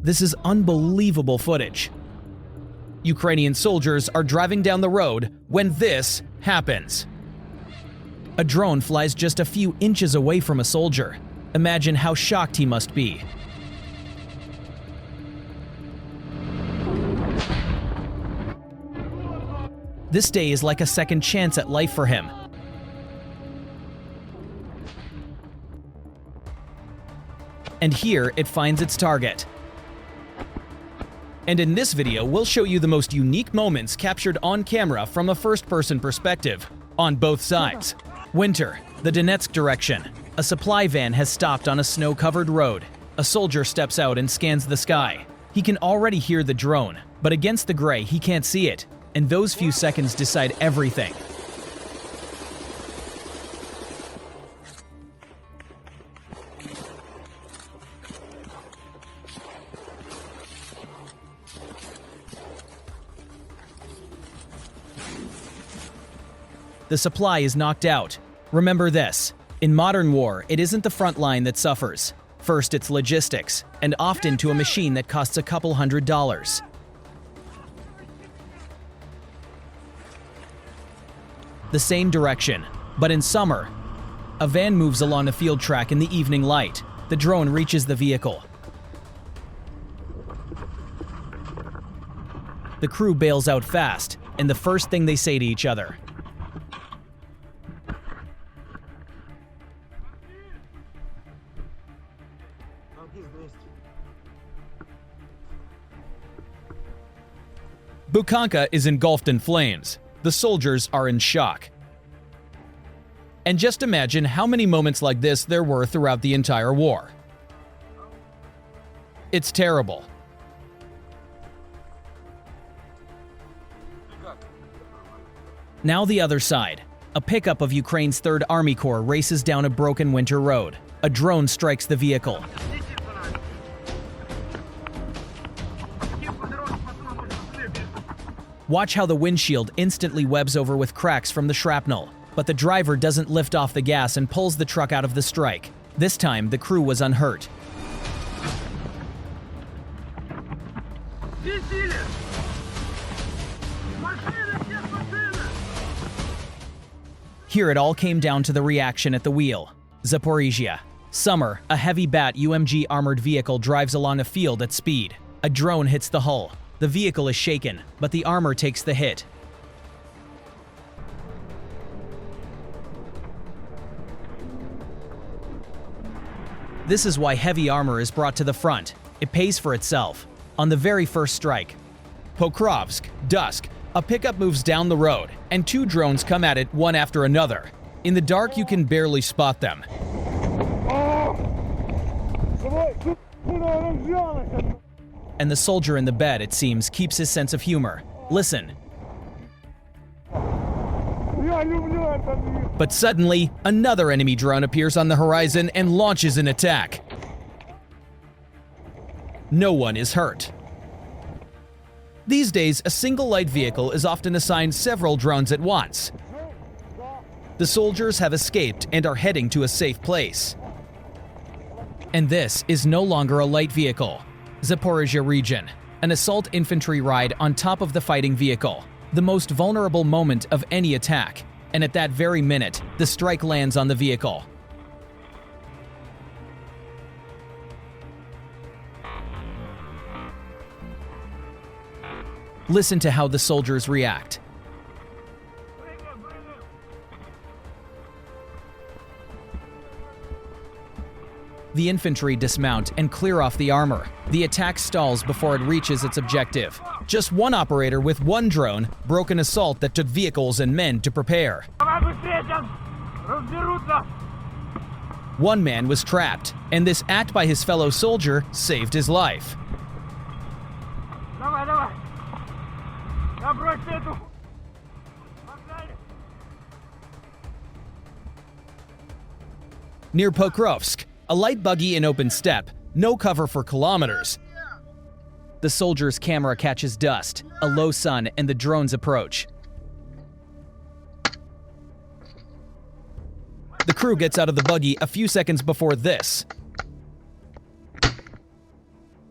This is unbelievable footage. Ukrainian soldiers are driving down the road when this happens. A drone flies just a few inches away from a soldier. Imagine how shocked he must be. This day is like a second chance at life for him. And here it finds its target. And in this video, we'll show you the most unique moments captured on camera from a first-person perspective, on both sides. Winter, the Donetsk direction. A supply van has stopped on a snow-covered road. A soldier steps out and scans the sky. He can already hear the drone, but against the gray, he can't see it. And those few seconds decide everything. The supply is knocked out. Remember this, in modern war, it isn't the front line that suffers. First, it's logistics, and often to a machine that costs a couple $100. The same direction, but in summer. A van moves along a field track in the evening light. The drone reaches the vehicle. The crew bails out fast, and the first thing they say to each other. Bukanka is engulfed in flames. The soldiers are in shock. And just imagine how many moments like this there were throughout the entire war. It's terrible. Now the other side. A pickup of Ukraine's 3rd Army Corps races down a broken winter road. A drone strikes the vehicle. Watch how the windshield instantly webs over with cracks from the shrapnel. But the driver doesn't lift off the gas and pulls the truck out of the strike. This time, the crew was unhurt. Here it all came down to the reaction at the wheel. Zaporizhia. Summer, a heavy Bat UMG armored vehicle drives along a field at speed. A drone hits the hull. The vehicle is shaken, but the armor takes the hit. This is why heavy armor is brought to the front. It pays for itself. On the very first strike. Pokrovsk, dusk. A pickup moves down the road, and 2 drones come at it one after another. In the dark, you can barely spot them. And the soldier in the bed, it seems, keeps his sense of humor. Listen. But suddenly, another enemy drone appears on the horizon and launches an attack. No one is hurt. These days, a single light vehicle is often assigned several drones at once. The soldiers have escaped and are heading to a safe place. And this is no longer a light vehicle. Zaporizhia region. An assault infantry ride on top of the fighting vehicle. The most vulnerable moment of any attack. And at that very minute, the strike lands on the vehicle. Listen to how the soldiers react. The infantry dismount and clear off the armor. The attack stalls before it reaches its objective. Just one operator with one drone broke an assault that took vehicles and men to prepare. One man was trapped, and this act by his fellow soldier saved his life. Near Pokrovsk, a light buggy in open steppe, no cover for kilometers. The soldier's camera catches dust, a low sun, and the drones approach. The crew gets out of the buggy a few seconds before this.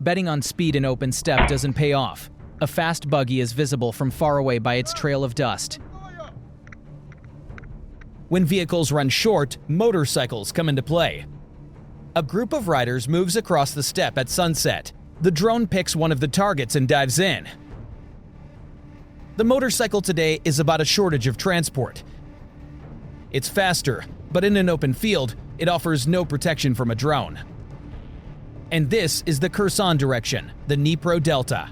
Betting on speed in open steppe doesn't pay off. A fast buggy is visible from far away by its trail of dust. When vehicles run short, motorcycles come into play. A group of riders moves across the steppe at sunset. The drone picks one of the targets and dives in. The motorcycle today is about a shortage of transport. It's faster, but in an open field, it offers no protection from a drone. And this is the Kherson direction, the Dnipro Delta.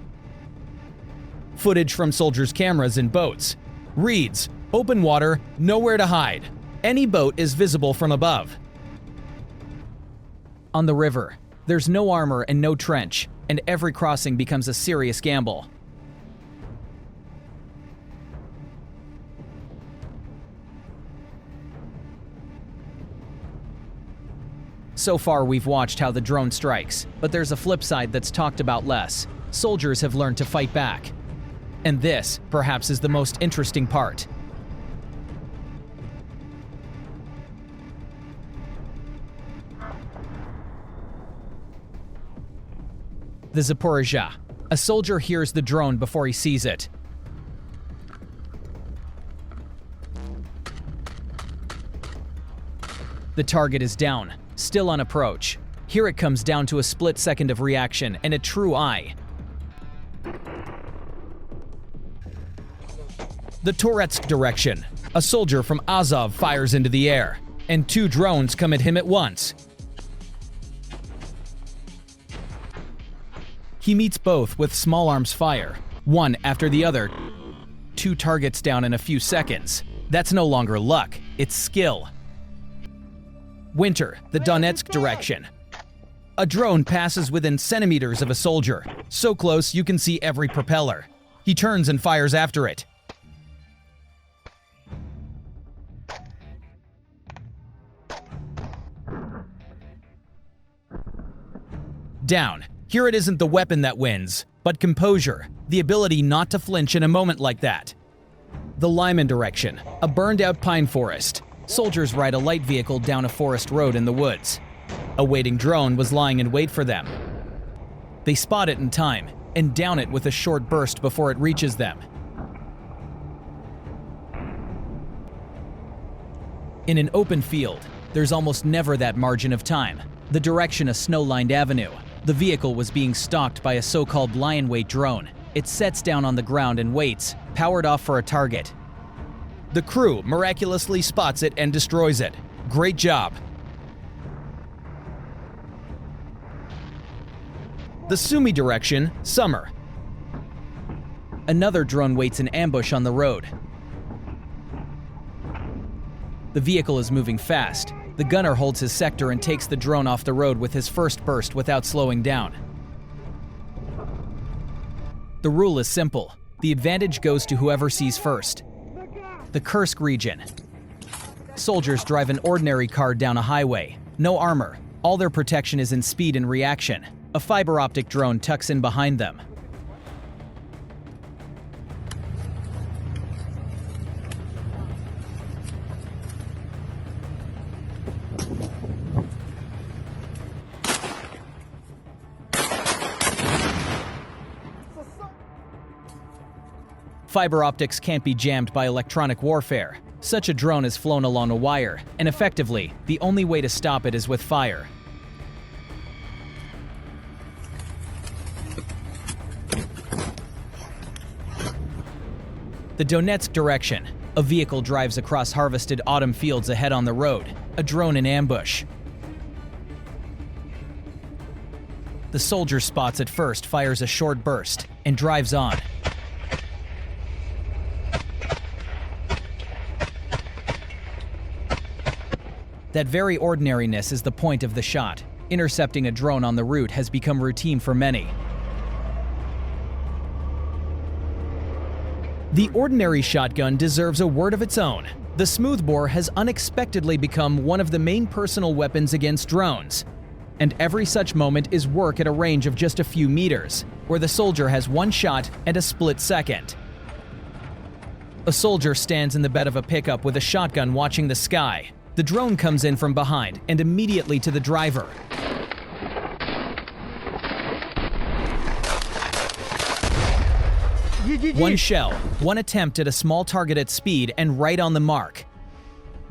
Footage from soldiers' cameras in boats. Reads, open water, nowhere to hide. Any boat is visible from above. On the river, there's no armor and no trench, and every crossing becomes a serious gamble. So far, we've watched how the drone strikes, but there's a flip side that's talked about less. Soldiers have learned to fight back. And this, perhaps, is the most interesting part. The Zaporizhzhia. A soldier hears the drone before he sees it. The target is down, still on approach. Here it comes down to a split second of reaction and a true eye. The Toretsk direction. A soldier from Azov fires into the air, and two drones come at him at once. He meets both with small arms fire, one after the other. Two targets down in a few seconds. That's no longer luck, it's skill. Winter, the Donetsk direction. A drone passes within centimeters of a soldier, so close you can see every propeller. He turns and fires after it. Down. Here it isn't the weapon that wins, but composure, the ability not to flinch in a moment like that. The Lyman direction, a burned-out pine forest. Soldiers ride a light vehicle down a forest road in the woods. A waiting drone was lying in wait for them. They spot it in time and down it with a short burst before it reaches them. In an open field, there's almost never that margin of time. The direction a snow-lined avenue. The vehicle was being stalked by a so-called lion-weight drone. It sets down on the ground and waits, powered off for a target. The crew miraculously spots it and destroys it. Great job. The Sumy direction, summer. Another drone waits in ambush on the road. The vehicle is moving fast. The gunner holds his sector and takes the drone off the road with his first burst without slowing down. The rule is simple. The advantage goes to whoever sees first. The Kursk region. Soldiers drive an ordinary car down a highway. No armor. All their protection is in speed and reaction. A fiber optic drone tucks in behind them. Fiber optics can't be jammed by electronic warfare. Such a drone is flown along a wire, and effectively, the only way to stop it is with fire. The Donetsk direction. A vehicle drives across harvested autumn fields ahead on the road. A drone in ambush. The soldier spots it first, fires a short burst, and drives on. That very ordinariness is the point of the shot. Intercepting a drone on the route has become routine for many. The ordinary shotgun deserves a word of its own. The smoothbore has unexpectedly become one of the main personal weapons against drones. And every such moment is work at a range of just a few meters, where the soldier has one shot and a split second. A soldier stands in the bed of a pickup with a shotgun watching the sky. The drone comes in from behind and immediately to the driver. One shell, one attempt at a small target at speed and right on the mark.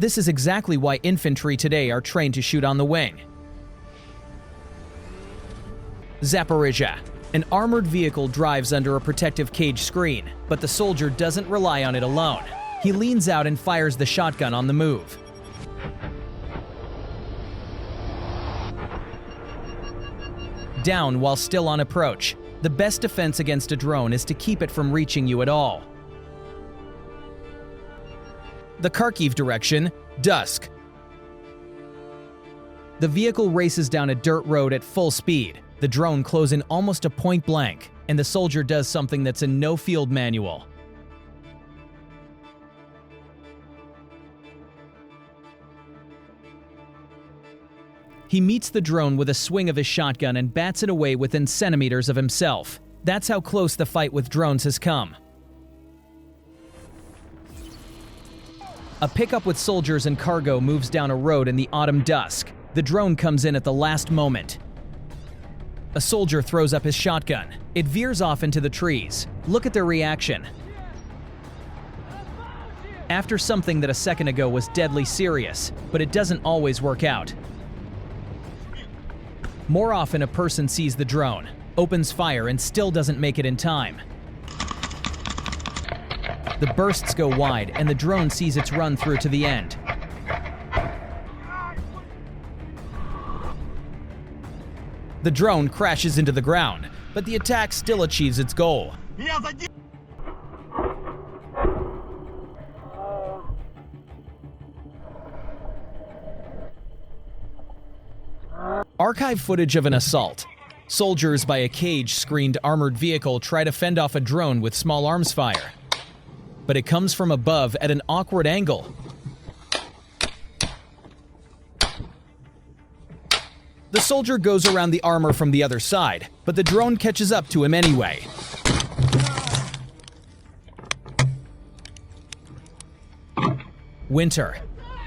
This is exactly why infantry today are trained to shoot on the wing. Zaporizhia. An armored vehicle drives under a protective cage screen, but the soldier doesn't rely on it alone. He leans out and fires the shotgun on the move. Down while still on approach. The best defense against a drone is to keep it from reaching you at all. The Kharkiv direction, dusk. The vehicle races down a dirt road at full speed. The drone closes in almost a point blank, and the soldier does something that's in no field manual. He meets the drone with a swing of his shotgun and bats it away within centimeters of himself. That's how close the fight with drones has come. A pickup with soldiers and cargo moves down a road in the autumn dusk. The drone comes in at the last moment. A soldier throws up his shotgun. It veers off into the trees. Look at their reaction. After something that a second ago was deadly serious, but it doesn't always work out. More often, a person sees the drone, opens fire, and still doesn't make it in time. The bursts go wide, and the drone sees its run through to the end. The drone crashes into the ground, but the attack still achieves its goal. Archive footage of an assault. Soldiers by a cage-screened armored vehicle try to fend off a drone with small arms fire. But it comes from above at an awkward angle. The soldier goes around the armor from the other side, but the drone catches up to him anyway. Winter.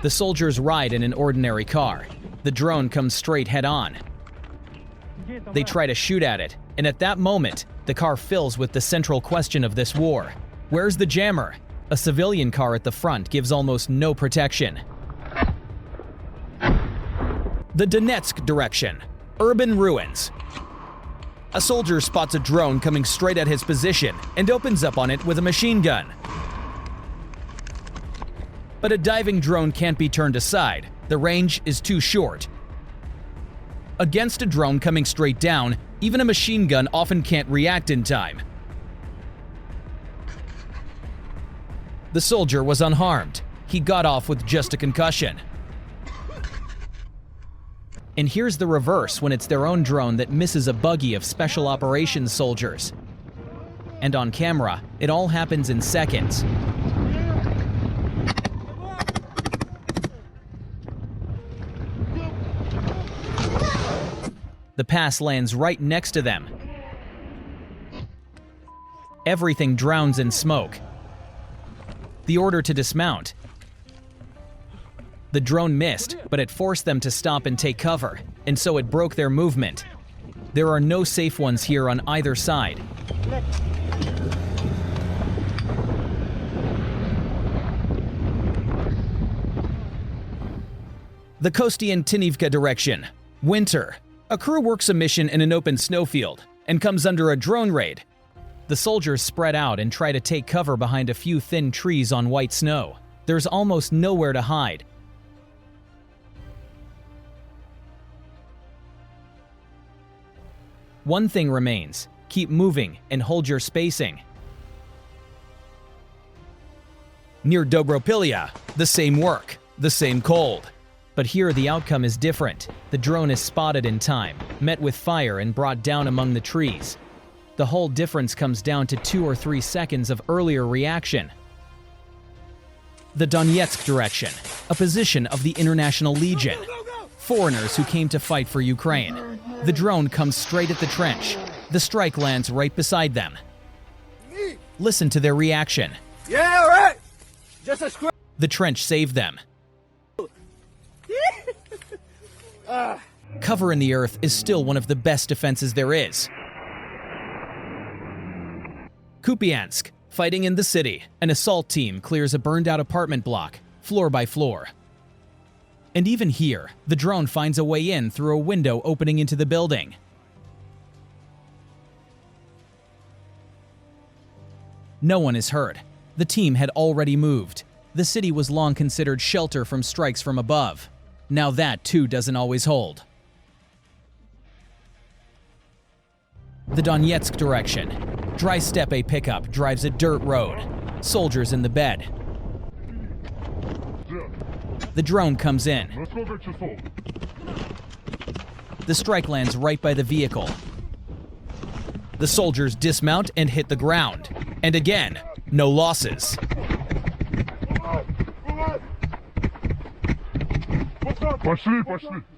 The soldiers ride in an ordinary car. The drone comes straight head-on. They try to shoot at it, and at that moment, the car fills with the central question of this war. Where's the jammer? A civilian car at the front gives almost no protection. The Donetsk direction. Urban ruins. A soldier spots a drone coming straight at his position and opens up on it with a machine gun. But a diving drone can't be turned aside. The range is too short. Against a drone coming straight down, even a machine gun often can't react in time. The soldier was unharmed. He got off with just a concussion. And here's the reverse when it's their own drone that misses a buggy of special operations soldiers. And on camera, it all happens in seconds. The pass lands right next to them. Everything drowns in smoke. The order to dismount. The drone missed, but it forced them to stop and take cover, and so it broke their movement. There are no safe ones here on either side. The Kostian Tinivka direction. Winter. A crew works a mission in an open snowfield and comes under a drone raid. The soldiers spread out and try to take cover behind a few thin trees on white snow. There's almost nowhere to hide. One thing remains: keep moving and hold your spacing. Near Dobropilya, the same work, the same cold. But here the outcome is different. The drone is spotted in time, met with fire and brought down among the trees. The whole difference comes down to 2 or 3 seconds of earlier reaction. The Donetsk direction, a position of the International Legion. Foreigners who came to fight for Ukraine. The drone comes straight at the trench. The strike lands right beside them. Listen to their reaction. Yeah, all right. Just a script. The trench saved them. Cover in the earth is still one of the best defenses there is. Kupiansk. Fighting in the city, an assault team clears a burned-out apartment block, floor by floor. And even here, the drone finds a way in through a window opening into the building. No one is hurt. The team had already moved. The city was long considered shelter from strikes from above. Now that, too, doesn't always hold. The Donetsk direction. Dry steppe pickup drives a dirt road. Soldiers in the bed. The drone comes in. The strike lands right by the vehicle. The soldiers dismount and hit the ground. And again, no losses.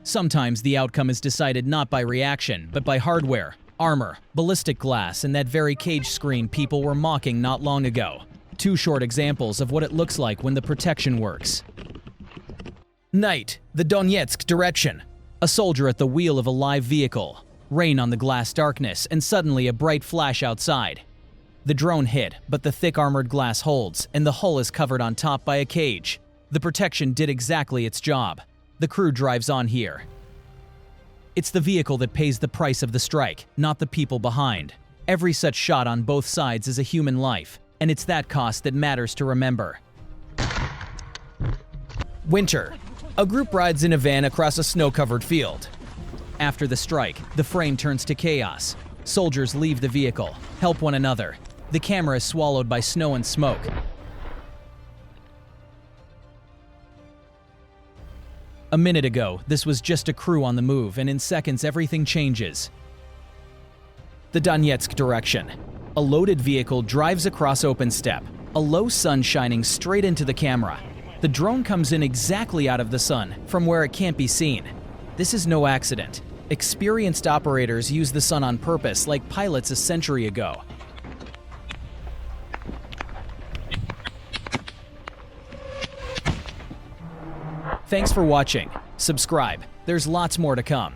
Sometimes the outcome is decided not by reaction, but by hardware, armor, ballistic glass, and that very cage screen people were mocking not long ago. Two short examples of what it looks like when the protection works. Night, the Donetsk direction. A soldier at the wheel of a live vehicle. Rain on the glass darkness, and suddenly a bright flash outside. The drone hit, but the thick armored glass holds, and the hull is covered on top by a cage. The protection did exactly its job. The crew drives on here. It's the vehicle that pays the price of the strike, not the people behind. Every such shot on both sides is a human life, and it's that cost that matters to remember. Winter. A group rides in a van across a snow-covered field. After the strike, the frame turns to chaos. Soldiers leave the vehicle, help one another. The camera is swallowed by snow and smoke. A minute ago, this was just a crew on the move, and in seconds everything changes. The Donetsk direction. A loaded vehicle drives across open steppe, a low sun shining straight into the camera. The drone comes in exactly out of the sun, from where it can't be seen. This is no accident. Experienced operators use the sun on purpose, like pilots a century ago. Thanks for watching. Subscribe. There's lots more to come.